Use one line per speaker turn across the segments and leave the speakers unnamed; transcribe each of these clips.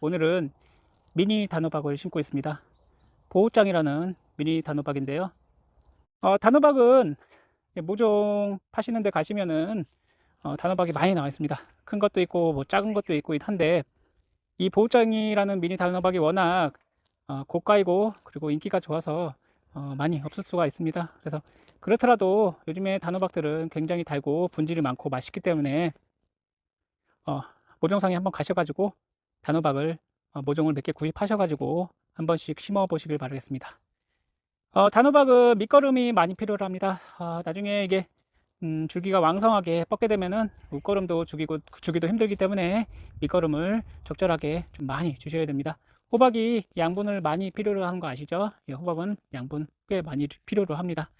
오늘은 미니 단호박을 심고 있습니다. 보호장이라는 미니 단호박인데요. 단호박은 모종 파시는 데 가시면은 단호박이 많이 나와 있습니다. 큰 것도 있고 뭐 작은 것도 있고 한데, 이 보호장이라는 미니 단호박이 워낙 고가이고 그리고 인기가 좋아서 많이 없을 수가 있습니다. 그래서 그렇더라도 요즘에 단호박들은 굉장히 달고 분질이 많고 맛있기 때문에 모종상에 한번 가셔가지고 단호박을 모종을 몇 개 구입하셔가지고 한 번씩 심어 보시길 바라겠습니다. 단호박은 밑거름이 많이 필요로 합니다. 나중에 이게 줄기가 왕성하게 뻗게 되면은 밑거름도 주기도 힘들기 때문에 밑거름을 적절하게 좀 많이 주셔야 됩니다. 호박이 양분을 많이 필요로 하는 거 아시죠? 예, 호박은 양분 꽤 많이 필요로 합니다.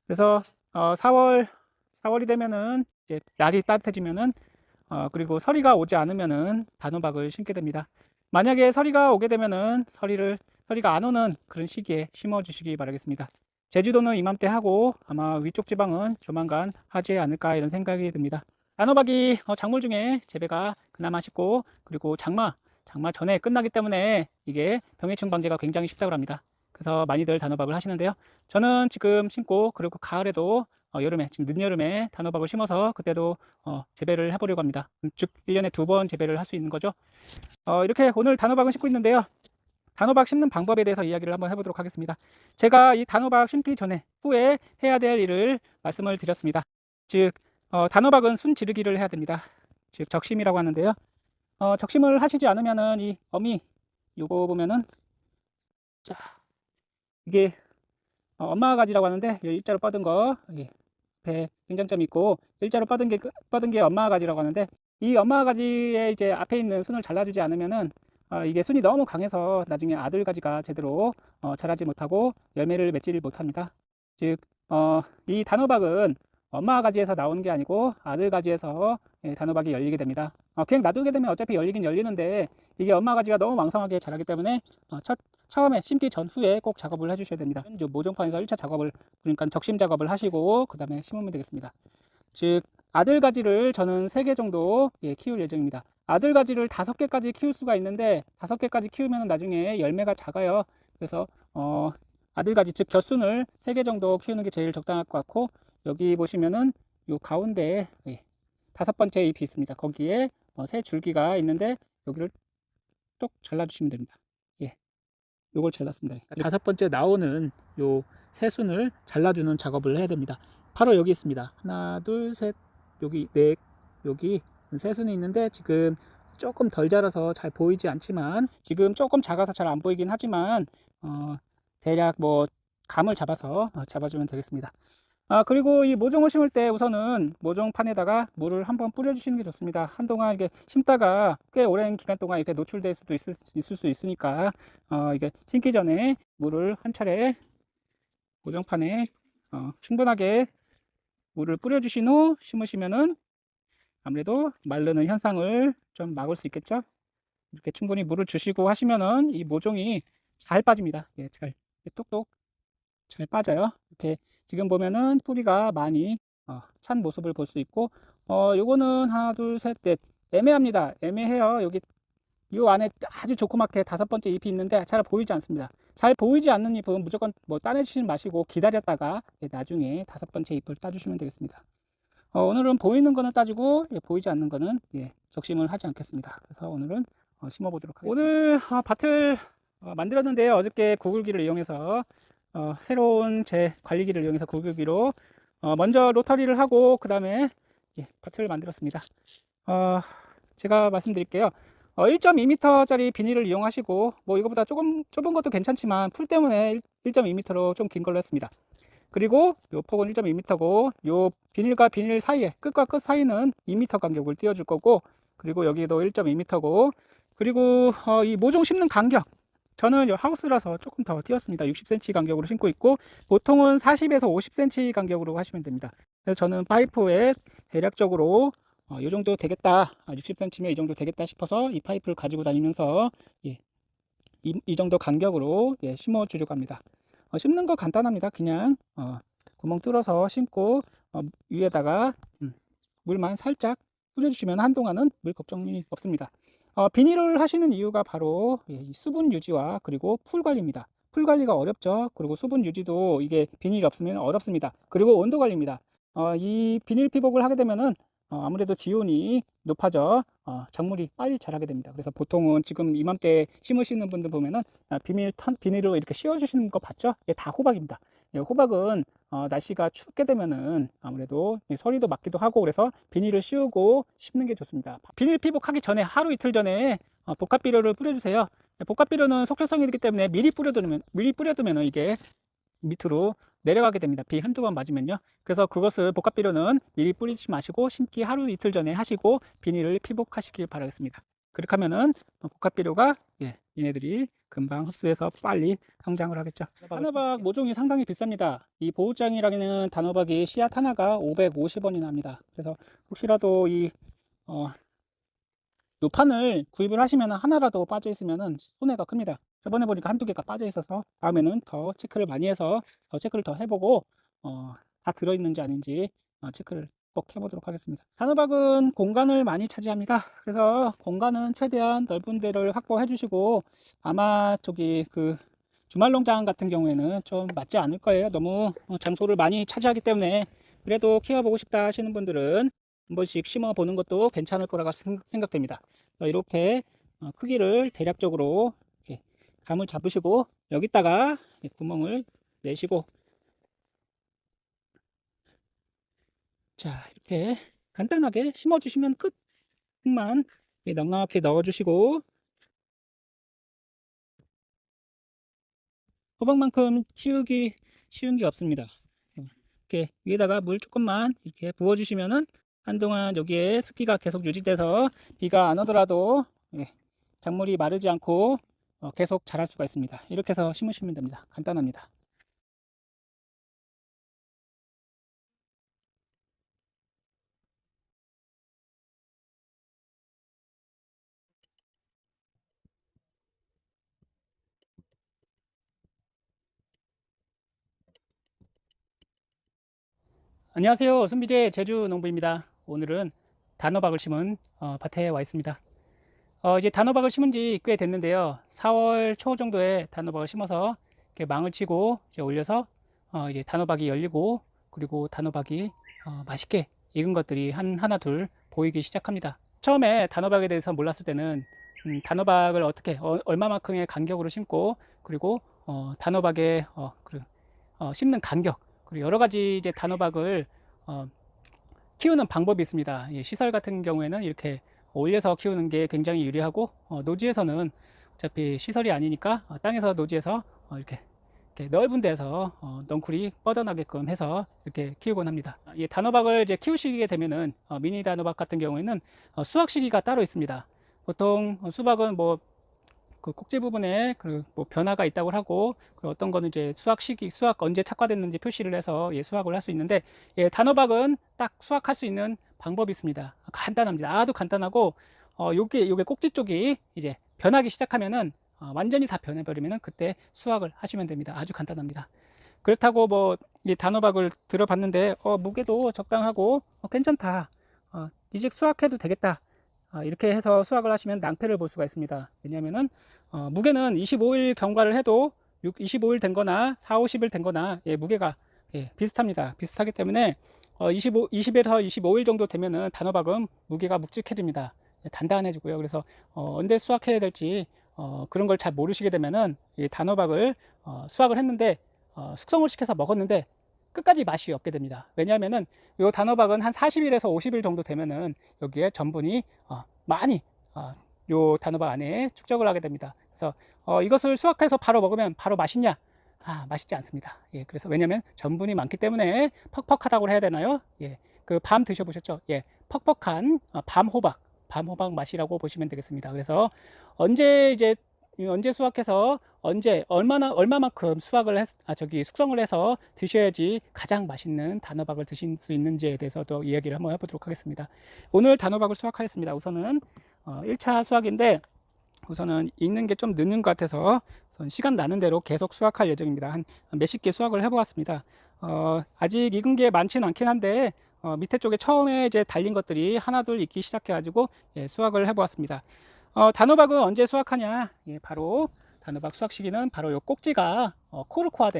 그래서 4월이 되면은 이제 날이 따뜻해지면은 그리고 서리가 오지 않으면은 단호박을 심게 됩니다. 만약에 서리가 오게 되면은 서리가 안 오는 그런 시기에 심어 주시기 바라겠습니다. 제주도는 이맘때 하고 아마 위쪽 지방은 조만간 하지 않을까 이런 생각이 듭니다. 단호박이 작물 중에 재배가 그나마 쉽고, 그리고 장마 전에 끝나기 때문에 이게 병해충 방제가 굉장히 쉽다고 합니다. 그래서 많이들 단호박을 하시는데요. 저는 지금 심고, 그리고 가을에도 여름에, 지금 늦여름에 단호박을 심어서 그때도 재배를 해보려고 합니다. 즉 1년에 2번 재배를 할 수 있는 거죠. 이렇게 오늘 단호박을 심고 있는데요. 단호박 심는 방법에 대해서 이야기를 한번 해보도록 하겠습니다. 제가 이 단호박 심기 전에, 후에 해야 될 일을 말씀을 드렸습니다. 즉 단호박은 순 지르기를 해야 됩니다. 즉 적심이라고 하는데요. 적심을 하시지 않으면은 이 어미, 요거 보면은, 자, 이게 엄마 가지라고 하는데, 일자로 뻗은 거, 배 굉장점이 있고 일자로 뻗은 게 엄마 가지라고 하는데, 이 엄마 가지에 이제 앞에 있는 순을 잘라주지 않으면은 이게 순이 너무 강해서 나중에 아들 가지가 제대로 자라지 못하고 열매를 맺지를 못합니다. 즉 이 단호박은 엄마 가지에서 나오는 게 아니고 아들 가지에서 단호박이 열리게 됩니다. 그냥 놔두게 되면 어차피 열리긴 열리는데, 이게 엄마 가지가 너무 왕성하게 자라기 때문에 처음에 심기 전후에 꼭 작업을 해주셔야 됩니다. 모종판에서 1차 작업을, 그러니까 적심 작업을 하시고 그 다음에 심으면 되겠습니다. 즉 아들 가지를 저는 3개 정도 키울 예정입니다. 아들 가지를 5개까지 키울 수가 있는데, 5개까지 키우면 나중에 열매가 작아요. 그래서 아들 가지, 즉 겨순을 3개 정도 키우는 게 제일 적당할 것 같고, 여기 보시면은 요 가운데에 5번째 잎이 있습니다. 거기에 새 줄기가 있는데 여기를 똑 잘라주시면 됩니다. 예, 요걸 잘랐습니다. 5번째 나오는 요 새순을 잘라주는 작업을 해야 됩니다. 바로 여기 있습니다. 하나, 둘, 셋, 여기 넷, 여기 새순이 있는데 지금 조금 덜 자라서 잘 보이지 않지만, 지금 조금 작아서 잘 안 보이긴 하지만 대략 뭐 감을 잡아서 잡아주면 되겠습니다. 그리고 이 모종을 심을 때 우선은 모종판에다가 물을 한번 뿌려주시는 게 좋습니다. 한동안 이게 심다가 꽤 오랜 기간 동안 이렇게 노출될 수도 있을 수 있으니까 이게 심기 전에 물을 한 차례 모종판에 충분하게 물을 뿌려주신 후 심으시면은 아무래도 마르는 현상을 좀 막을 수 있겠죠. 이렇게 충분히 물을 주시고 하시면은 이 모종이 잘 빠집니다. 예, 잘 똑똑 잘 빠져요. 이렇게 지금 보면은 뿌리가 많이 찬 모습을 볼 수 있고, 요거는 하나, 둘, 셋, 넷, 애매합니다. 애매해요. 여기 요 안에 아주 조그맣게 5번째 잎이 있는데 잘 보이지 않습니다. 잘 보이지 않는 잎은 무조건 뭐 따내시지 마시고 기다렸다가 나중에 5번째 잎을 따주시면 되겠습니다. 오늘은 보이는 거는 따주고 보이지 않는 거는 적심을 하지 않겠습니다. 그래서 오늘은 심어 보도록 하겠습니다. 오늘 밭을 만들었는데요. 어저께 구글기를 이용해서 새로운 제 관리기를 이용해서 구글기로 먼저 로터리를 하고 그 다음에 밭을 만들었습니다. 제가 말씀드릴게요. 1.2m짜리 비닐을 이용하시고, 뭐 이거보다 조금 좁은 것도 괜찮지만 풀 때문에 1.2m로 좀 긴 걸로 했습니다. 그리고 요 폭은 1.2m고, 요 비닐과 비닐 사이에, 끝과 끝 사이는 2m 간격을 띄워줄 거고, 그리고 여기도 1.2m고, 그리고 이 모종 심는 간격, 저는 하우스라서 조금 더 띄웠습니다. 60cm 간격으로 심고 있고, 보통은 40에서 50cm 간격으로 하시면 됩니다. 그래서 저는 파이프에 대략적으로 이 정도 되겠다, 60cm면 이 정도 되겠다 싶어서 이 파이프를 가지고 다니면서 이 정도 간격으로 심어 주려고 합니다. 심는 거 간단합니다. 그냥 구멍 뚫어서 심고 위에다가 물만 살짝 뿌려주시면 한동안은 물 걱정이 없습니다. 비닐을 하시는 이유가 바로 이 수분 유지와 그리고 풀 관리입니다. 풀 관리가 어렵죠. 그리고 수분 유지도 이게 비닐이 없으면 어렵습니다. 그리고 온도 관리입니다. 이 비닐 피복을 하게 되면은 아무래도 지온이 높아져 작물이 빨리 자라게 됩니다. 그래서 보통은 지금 이맘때 심으시는 분들 보면은 비닐로 이렇게 씌워주시는 거 봤죠? 이게 다 호박입니다. 호박은 날씨가 춥게 되면은 아무래도 서리도 맞기도 하고 그래서 비닐을 씌우고 심는 게 좋습니다. 비닐 피복하기 전에 하루 이틀 전에 복합비료를 뿌려주세요. 복합비료는 속효성이기 때문에 미리 뿌려두면 이게 밑으로 내려가게 됩니다. 비 한두 번 맞으면요. 그래서 그것을 복합비료는 미리 뿌리지 마시고 심기 하루 이틀 전에 하시고 비닐을 피복하시길 바라겠습니다. 그렇게 하면은 복합비료가 얘네들이 금방 흡수해서 빨리 성장을 하겠죠. 단호박 모종이 상당히 비쌉니다. 이 보우장이라는 단호박이 씨앗 하나가 550원이나 합니다. 그래서 혹시라도 요 판을 구입을 하시면 하나라도 빠져 있으면 손해가 큽니다. 저번에 보니까 한두 개가 빠져 있어서 다음에는 더 체크를 많이 해서 더 체크를 더 해보고 다 들어있는지 아닌지 체크를 꼭 해보도록 하겠습니다. 단호박은 공간을 많이 차지합니다. 그래서 공간은 최대한 넓은 데를 확보해 주시고 아마 저기 그 주말농장 같은 경우에는 좀 맞지 않을 거예요. 너무 장소를 많이 차지하기 때문에 그래도 키워보고 싶다 하시는 분들은 한 번씩 심어 보는 것도 괜찮을 거라고 생각됩니다. 이렇게 크기를 대략적으로 이렇게 감을 잡으시고 여기다가 구멍을 내시고 자 이렇게 간단하게 심어 주시면 끝. 흙만 넉넉하게 넣어 주시고 호박만큼 키우기 쉬운 게 없습니다. 이렇게 위에다가 물 조금만 이렇게 부어 주시면은 한동안 여기에 습기가 계속 유지돼서 비가 안 오더라도 작물이 마르지 않고 계속 자랄 수가 있습니다. 이렇게 해서 심으시면 됩니다. 간단합니다. 안녕하세요. 순비제 제주농부입니다. 오늘은 단호박을 심은 밭에 와 있습니다. 이제 단호박을 심은 지 꽤 됐는데요. 4월 초 정도에 단호박을 심어서 이렇게 망을 치고 이제 올려서 이제 단호박이 열리고 그리고 단호박이 맛있게 익은 것들이 하나 둘 보이기 시작합니다. 처음에 단호박에 대해서 몰랐을 때는 단호박을 어떻게 얼마만큼의 간격으로 심고 그리고 단호박의 심는 간격 그리고 여러 가지 이제 단호박을 어, 키우는 방법이 있습니다. 시설 같은 경우에는 이렇게 올려서 키우는 게 굉장히 유리하고 노지에서는 어차피 시설이 아니니까 땅에서 노지에서 이렇게 넓은 데서 넝쿨이 뻗어나게끔 해서 이렇게 키우곤 합니다. 이 단호박을 이제 키우시게 되면은 미니 단호박 같은 경우에는 수확 시기가 따로 있습니다. 보통 수박은 뭐 그 꼭지 부분에 뭐 변화가 있다고 하고 어떤 거는 이제 수확 언제 착과됐는지 표시를 해서 수확을 할 수 있는데 단호박은 딱 수확할 수 있는 방법이 있습니다. 간단합니다. 아주 간단하고 요게 꼭지 쪽이 이제 변하기 시작하면은 완전히 다 변해버리면은 그때 수확을 하시면 됩니다. 아주 간단합니다. 그렇다고 뭐 이 단호박을 들어봤는데 무게도 적당하고 괜찮다. 이제 수확해도 되겠다. 이렇게 해서 수확을 하시면 낭패를 볼 수가 있습니다. 왜냐하면은 무게는 25일 경과를 해도 25일 된 거나 4, 50일 된 거나 무게가 비슷합니다. 비슷하기 때문에 20에서 25일 정도 되면은 단호박은 무게가 묵직해집니다. 단단해지고요. 그래서 언제 수확해야 될지 그런 걸 잘 모르시게 되면은 이 단호박을 수확을 했는데 숙성을 시켜서 먹었는데 끝까지 맛이 없게 됩니다. 왜냐하면은 이 단호박은 한 40일에서 50일 정도 되면은 여기에 전분이 많이 요 단호박 안에 축적을 하게 됩니다. 그래서 이것을 수확해서 바로 먹으면 바로 맛있냐? 맛있지 않습니다. 그래서 왜냐면 전분이 많기 때문에 퍽퍽하다고 해야 되나요? 그 밤 드셔보셨죠? 퍽퍽한 밤 호박 맛이라고 보시면 되겠습니다. 그래서 언제 수확해서 얼마만큼 숙성을 해서 드셔야지 가장 맛있는 단호박을 드실 수 있는지에 대해서도 이야기를 한번 해보도록 하겠습니다. 오늘 단호박을 수확하겠습니다. 우선은 1차 수확인데 우선은 익는 게 좀 늦는 것 같아서 시간 나는 대로 계속 수확할 예정입니다. 한 몇십 개 수확을 해보았습니다. 아직 익은 게 많지는 않긴 한데 밑에 쪽에 처음에 이제 달린 것들이 하나둘 익기 시작해 가지고 수확을 해보았습니다. 단호박은 언제 수확하냐? 예, 바로 단호박 수확 시기는 바로 요 꼭지가 코르코아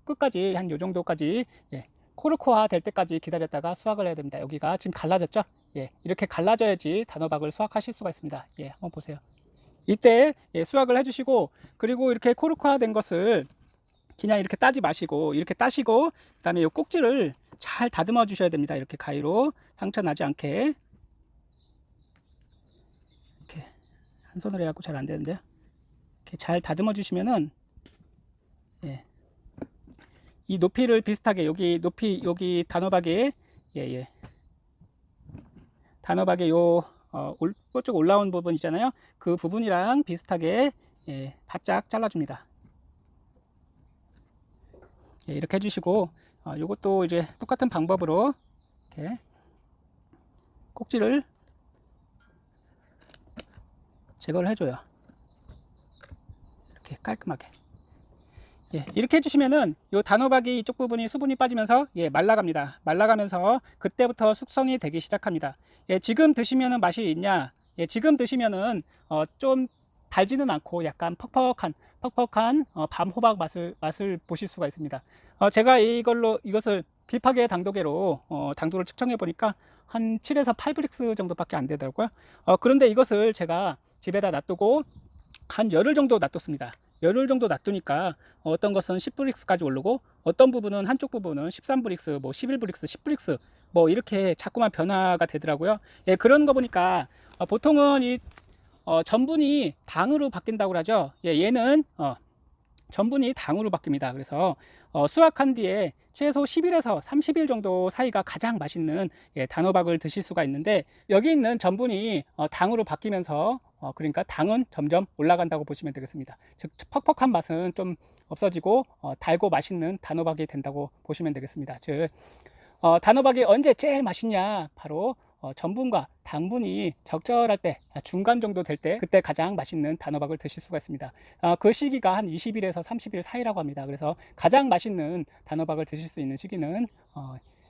끝까지 한 요 정도까지, 예, 코르코아 될 때까지 기다렸다가 수확을 해야 됩니다. 여기가 지금 갈라졌죠? 예, 이렇게 갈라져야지 단호박을 수확하실 수가 있습니다. 예, 한번 보세요. 이때 예, 수확을 해주시고, 그리고 이렇게 코르코아 된 것을 그냥 이렇게 따지 마시고 이렇게 따시고, 그 다음에 이 꼭지를 잘 다듬어 주셔야 됩니다. 이렇게 가위로 상처 나지 않게. 이렇게 한 손으로 해갖고 잘 안 되는데요. 이렇게 잘 다듬어 주시면은, 예, 이 높이를 비슷하게, 여기 높이, 여기 단호박에, 예, 단호박에 요 쭉 올라온 부분 있잖아요. 그 부분이랑 비슷하게, 예, 바짝 잘라줍니다. 예, 이렇게 해주시고, 요것도 이제 똑같은 방법으로 이렇게 꼭지를 제거를 해줘요. 이렇게 깔끔하게. 예, 이렇게 해주시면은 요 단호박이 이쪽 부분이 수분이 빠지면서, 예, 말라갑니다. 말라가면서 그때부터 숙성이 되기 시작합니다. 예, 지금 드시면은 맛이 있냐? 예, 지금 드시면은 좀 달지는 않고 약간 퍽퍽한 밤호박 맛을 보실 수가 있습니다. 제가 이것을 딥하게 당도계로 당도를 측정해 보니까 한 7에서 8브릭스 정도밖에 안 되더라고요. 그런데 이것을 제가 집에다 놔두고 한 열흘 정도 놔뒀습니다. 열흘 정도 놔두니까 어떤 것은 10브릭스까지 오르고, 어떤 부분은, 한쪽 부분은 13브릭스, 뭐 11브릭스, 10브릭스, 뭐 이렇게 자꾸만 변화가 되더라고요. 예, 그런 거 보니까 보통은 이 전분이 당으로 바뀐다고 하죠. 예, 얘는 전분이 당으로 바뀝니다. 그래서 수확한 뒤에 최소 10일에서 30일 정도 사이가 가장 맛있는, 예, 단호박을 드실 수가 있는데, 여기 있는 전분이 당으로 바뀌면서 그러니까 당은 점점 올라간다고 보시면 되겠습니다. 즉 퍽퍽한 맛은 좀 없어지고 달고 맛있는 단호박이 된다고 보시면 되겠습니다. 즉 단호박이 언제 제일 맛있냐? 바로 전분과 당분이 적절할 때, 중간 정도 될 때, 그때 가장 맛있는 단호박을 드실 수가 있습니다. 그 시기가 한 20일에서 30일 사이라고 합니다. 그래서 가장 맛있는 단호박을 드실 수 있는 시기는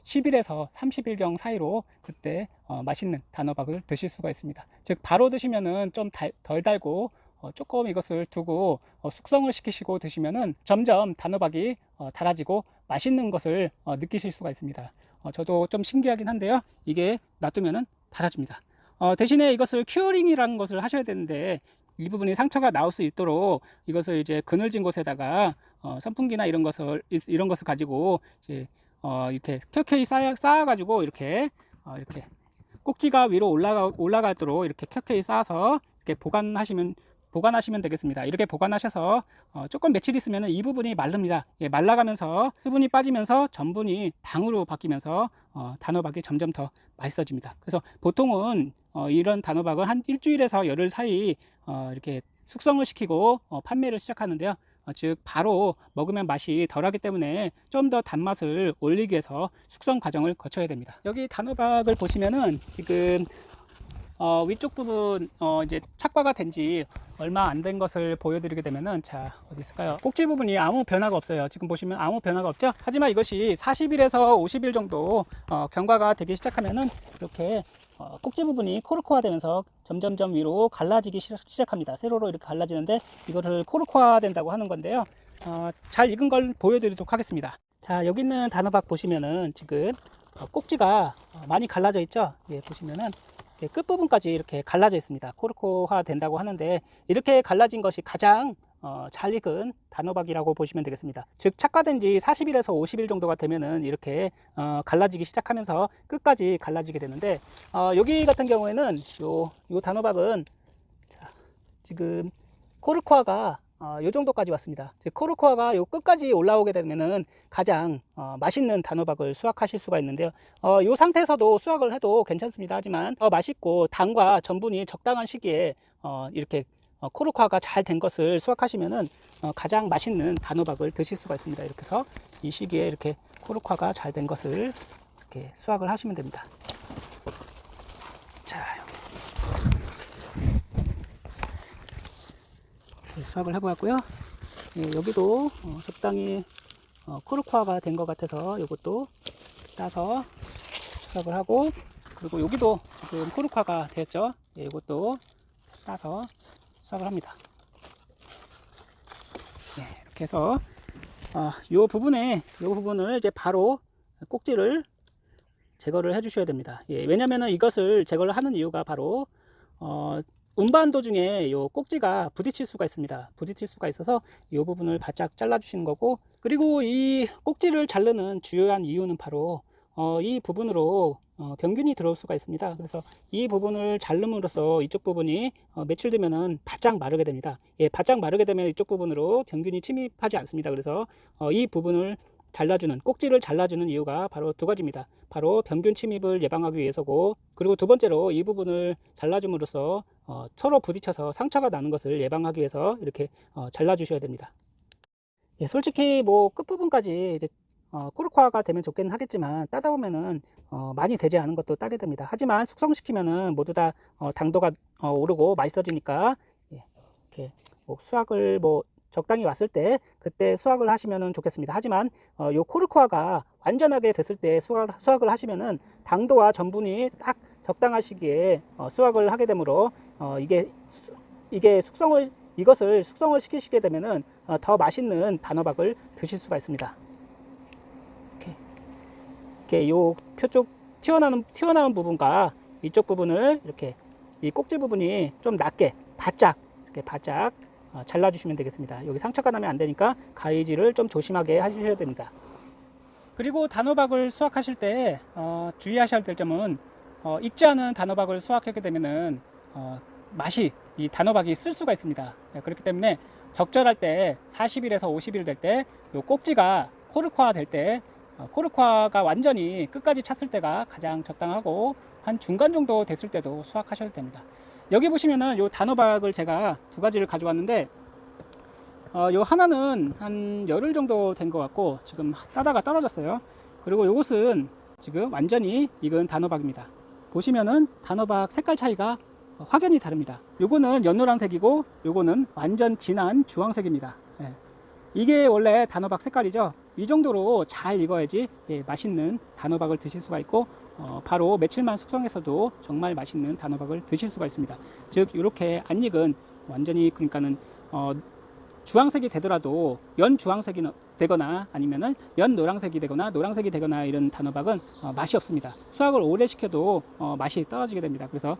10일에서 30일경 사이로, 그때 맛있는 단호박을 드실 수가 있습니다. 즉 바로 드시면은 좀 덜 달고, 조금 이것을 두고 숙성을 시키시고 드시면은 점점 단호박이 달아지고 맛있는 것을 느끼실 수가 있습니다. 저도 좀 신기하긴 한데요, 이게 놔두면은 달아집니다. 대신에 이것을 큐어링이라는 것을 하셔야 되는데, 이 부분이 상처가 나올 수 있도록 이것을 이제 그늘진 곳에다가 선풍기나 이런 것을 가지고 이제 이렇게 켜켜이 쌓아가지고 이렇게 꼭지가 위로 올라가도록 이렇게 켜켜이 쌓아서 이렇게 보관하시면 되겠습니다. 이렇게 보관하셔서 조금 며칠 있으면 이 부분이 마릅니다. 예, 말라가면서 수분이 빠지면서 전분이 당으로 바뀌면서 단호박이 점점 더 맛있어집니다. 그래서 보통은 이런 단호박은 한 일주일에서 열흘 사이 이렇게 숙성을 시키고 판매를 시작하는데요. 즉 바로 먹으면 맛이 덜하기 때문에 좀 더 단맛을 올리기 위해서 숙성 과정을 거쳐야 됩니다. 여기 단호박을 보시면은 지금 위쪽 부분 이제 착과가 된 지 얼마 안 된 것을 보여드리게 되면은, 자, 어디 있을까요? 꼭지 부분이 아무 변화가 없어요. 지금 보시면 아무 변화가 없죠? 하지만 이것이 40일에서 50일 정도 경과가 되기 시작하면은 이렇게 꼭지 부분이 코르코아 되면서 점점점 위로 갈라지기 시작합니다. 세로로 이렇게 갈라지는데, 이거를 코르코아 된다고 하는 건데요. 잘 익은 걸 보여드리도록 하겠습니다. 자, 여기 있는 단호박 보시면은 지금 꼭지가 많이 갈라져 있죠? 예, 보시면은 끝부분까지 이렇게 갈라져 있습니다. 코르코화 된다고 하는데, 이렇게 갈라진 것이 가장 잘 익은 단호박이라고 보시면 되겠습니다. 즉 착과된 지 40일에서 50일 정도가 되면은 이렇게 갈라지기 시작하면서 끝까지 갈라지게 되는데, 여기 같은 경우에는 요 단호박은, 자, 지금 코르코아가 요 정도까지 왔습니다. 즉 코르코아가 요 끝까지 올라오게 되면은 가장 맛있는 단호박을 수확하실 수가 있는데요. 요 상태에서도 수확을 해도 괜찮습니다. 하지만 맛있고 당과 전분이 적당한 시기에 이렇게 코르코아가 잘 된 것을 수확하시면은 가장 맛있는 단호박을 드실 수가 있습니다. 이렇게 해서 이 시기에 이렇게 코르코아가 잘 된 것을 이렇게 수확을 하시면 됩니다. 자, 수확을 해보았고요. 예, 여기도 적당히 코르코아가 된 것 같아서 이것도 따서 수확을 하고, 그리고 여기도 지금 코르코아가 되었죠. 예, 이것도 따서 수확을 합니다. 네, 이렇게 해서 요 부분을 이제 바로 꼭지를 제거를 해 주셔야 됩니다. 예, 왜냐면은 이것을 제거를 하는 이유가 바로 운반 도중에 요 꼭지가 부딪힐 수가 있습니다. 부딪힐 수가 있어서 이 부분을 바짝 잘라 주시는 거고, 그리고 이 꼭지를 자르는 주요한 이유는 바로 이 부분으로 병균이 들어올 수가 있습니다. 그래서 이 부분을 자름으로써 이쪽 부분이 며칠 되면은 바짝 마르게 됩니다. 예, 바짝 마르게 되면 이쪽 부분으로 병균이 침입하지 않습니다. 그래서 이 부분을 잘라주는, 꼭지를 잘라주는 이유가 바로 두 가지입니다. 바로 병균 침입을 예방하기 위해서고, 그리고 두 번째로 이 부분을 잘라줌으로써 서로 부딪혀서 상처가 나는 것을 예방하기 위해서 이렇게 잘라주셔야 됩니다. 예, 솔직히 뭐 끝부분까지 코르코아가 되면 좋긴 하겠지만, 따다 보면은 많이 되지 않은 것도 따게 됩니다. 하지만 숙성시키면은 모두 다 당도가 오르고 맛있어지니까, 예, 이렇게 뭐 수확을 뭐 적당히 왔을 때 그때 수확을 하시면 좋겠습니다. 하지만 요 코르코아가 완전하게 됐을 때 수확을 하시면은 당도와 전분이 딱 적당한 시기에 수확을 하게 되므로 이것을 숙성을 시키시게 되면은 더 맛있는 단호박을 드실 수가 있습니다. 이렇게 요 표 쪽 튀어나온 부분과 이쪽 부분을 이렇게 이 꼭지 부분이 좀 낮게 바짝 잘라주시면 되겠습니다. 여기 상처가 나면 안 되니까 가위질을 좀 조심하게 해주셔야 됩니다. 그리고 단호박을 수확하실 때 주의하셔야 될 점은 익지 않은 단호박을 수확하게 되면은 맛이, 이 단호박이 쓸 수가 있습니다. 그렇기 때문에 적절할 때 40일에서 50일 될 때 요 꼭지가 코르코아 될 때, 코르코아가 완전히 끝까지 찼을 때가 가장 적당하고, 한 중간 정도 됐을 때도 수확하셔도 됩니다. 여기 보시면은 요 단호박을 제가 두 가지를 가져왔는데, 요 하나는 한 열흘 정도 된 것 같고 지금 따다가 떨어졌어요. 그리고 요것은 지금 완전히 익은 단호박입니다. 보시면은 단호박 색깔 차이가 확연히 다릅니다. 요거는 연노란색이고 요거는 완전 진한 주황색입니다. 예. 이게 원래 단호박 색깔이죠. 이 정도로 잘 익어야지 맛있는 단호박을 드실 수가 있고, 바로 며칠만 숙성해서도 정말 맛있는 단호박을 드실 수가 있습니다. 즉 이렇게 안 익은, 완전히 그러니까는 주황색이 되더라도 연 주황색이 되거나 아니면은 연 노란색이 되거나 노란색이 되거나 이런 단호박은 맛이 없습니다. 수확을 오래 시켜도 맛이 떨어지게 됩니다. 그래서